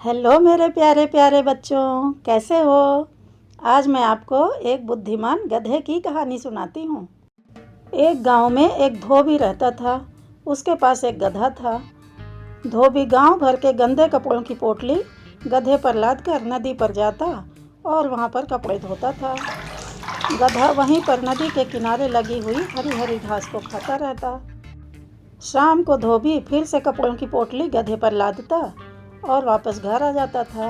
Hello मेरे प्यारे प्यारे बच्चों, कैसे हो। आज मैं आपको एक बुद्धिमान गधे की कहानी सुनाती हूँ। एक गांव में एक धोबी रहता था। उसके पास एक गधा था। धोबी गांव भर के गंदे कपड़ों की पोटली गधे पर लादकर नदी पर जाता और वहाँ पर कपड़े धोता था। गधा वहीं पर नदी के किनारे लगी हुई हरी हरी घास को खाता रहता। शाम को धोबी फिर से कपड़ों की पोटली गधे पर लादता और वापस घर आ जाता था।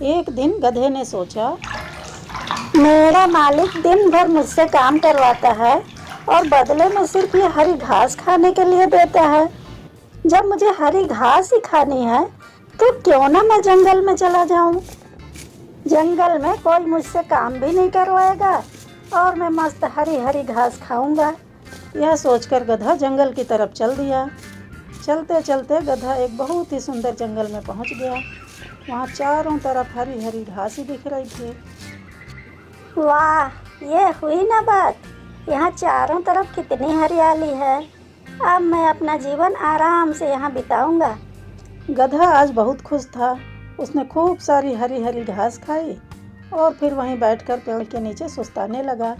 एक दिन गधे ने सोचा, मेरा मालिक दिन भर मुझसे काम करवाता है और बदले में सिर्फ ये हरी घास खाने के लिए देता है। जब मुझे हरी घास ही खानी है तो क्यों ना मैं जंगल में चला जाऊं। जंगल में कोई मुझसे काम भी नहीं करवाएगा और मैं मस्त हरी हरी घास खाऊंगा। यह सोचकर गधा जंगल की तरफ चल दिया। चलते चलते गधा एक बहुत ही सुंदर जंगल में पहुंच गया। वहाँ चारों तरफ हरी हरी घास ही दिख रही थी। वाह, ये हुई ना बात। यहाँ चारों तरफ कितनी हरियाली है। अब मैं अपना जीवन आराम से यहाँ बिताऊंगा। गधा आज बहुत खुश था। उसने खूब सारी हरी हरी घास खाई और फिर वहीं बैठकर पेड़ के नीचे सुस्ताने लगा।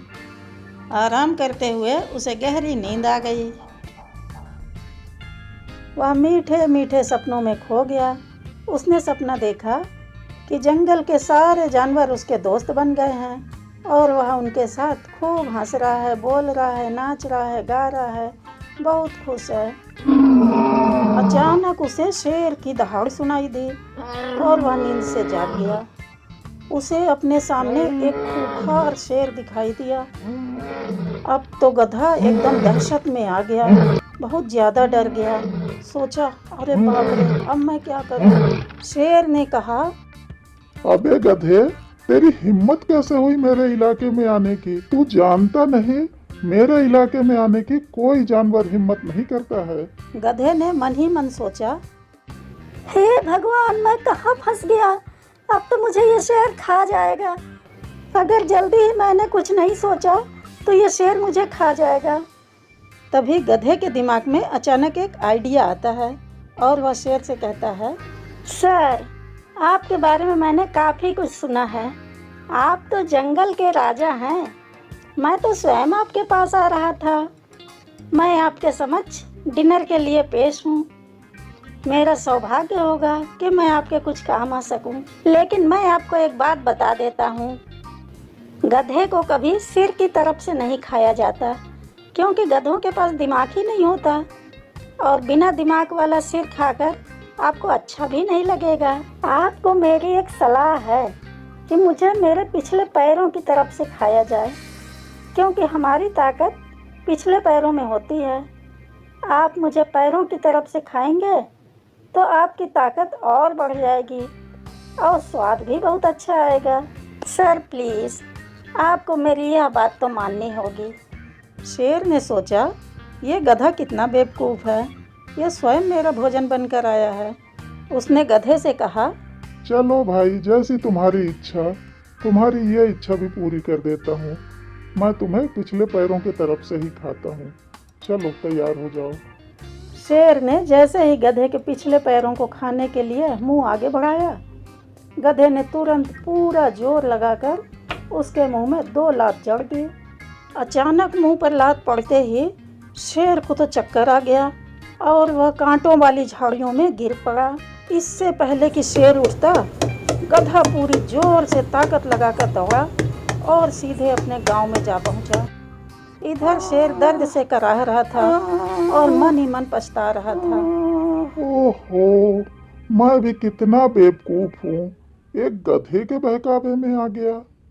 आराम करते हुए उसे गहरी नींद आ गई। वह मीठे मीठे सपनों में खो गया। उसने सपना देखा कि जंगल के सारे जानवर उसके दोस्त बन गए हैं और वह उनके साथ खूब हंस रहा है, बोल रहा है, नाच रहा है, गा रहा है, बहुत खुश है। अचानक उसे शेर की दहाड़ सुनाई दी और वह नींद से जाग गया। उसे अपने सामने एक खूंखार शेर दिखाई दिया। अब तो गधा एकदम दहशत में आ गया, बहुत ज़्यादा डर गया। सोचा, अरे बाप रे, अब मैं क्या करूं। शेर ने कहा, अबे गधे, तेरी हिम्मत कैसे हुई मेरे इलाके में आने की? तू जानता नहीं, मेरे इलाके में आने की कोई जानवर हिम्मत नहीं करता है। गधे ने मन ही मन सोचा, हे भगवान, मैं कहाँ फंस गया। अब तो मुझे ये शेर खा जाएगा। अगर जल्दी ही मैंने कुछ नहीं सोचा तो ये शेर मुझे खा जाएगा। तभी गधे के दिमाग में अचानक एक आइडिया आता है और वह शेर से कहता है, सर, आपके बारे में मैंने काफ़ी कुछ सुना है। आप तो जंगल के राजा हैं। मैं तो स्वयं आपके पास आ रहा था। मैं आपके समक्ष डिनर के लिए पेश हूँ। मेरा सौभाग्य होगा कि मैं आपके कुछ काम आ सकूं। लेकिन मैं आपको एक बात बता देता हूँ, गधे को कभी सिर की तरफ से नहीं खाया जाता, क्योंकि गधों के पास दिमाग ही नहीं होता और बिना दिमाग वाला सिर खाकर आपको अच्छा भी नहीं लगेगा। आपको मेरी एक सलाह है कि मुझे मेरे पिछले पैरों की तरफ से खाया जाए, क्योंकि हमारी ताकत पिछले पैरों में होती है। आप मुझे पैरों की तरफ से खाएंगे तो आपकी ताकत और बढ़ जाएगी और स्वाद भी बहुत अच्छा आएगा। सर प्लीज़, आपको मेरी यह बात तो माननी होगी। शेर ने सोचा, ये गधा कितना बेवकूफ़ है, यह स्वयं मेरा भोजन बनकर आया है। उसने गधे से कहा, चलो भाई, जैसी तुम्हारी इच्छा, तुम्हारी ये इच्छा भी पूरी कर देता हूँ। मैं तुम्हें पिछले पैरों की तरफ से ही खाता हूँ। चलो तैयार हो जाओ। शेर ने जैसे ही गधे के पिछले पैरों को खाने के लिए मुंह आगे बढ़ाया, गधे ने तुरंत पूरा जोर लगाकर उसके मुंह में 2 लात जड़ दी। अचानक मुंह पर लात पड़ते ही शेर को तो चक्कर आ गया और वह कांटों वाली झाड़ियों में गिर पड़ा। इससे पहले कि शेर उठता, गधा पूरी जोर से ताकत लगाकर दौड़ा और सीधे अपने गांव में जा पहुंचा। इधर शेर दर्द से कराह रहा था और मन ही मन पछता रहा था। ओहो, मैं भी कितना बेवकूफ हूँ, एक गधे के बहकावे में आ गया।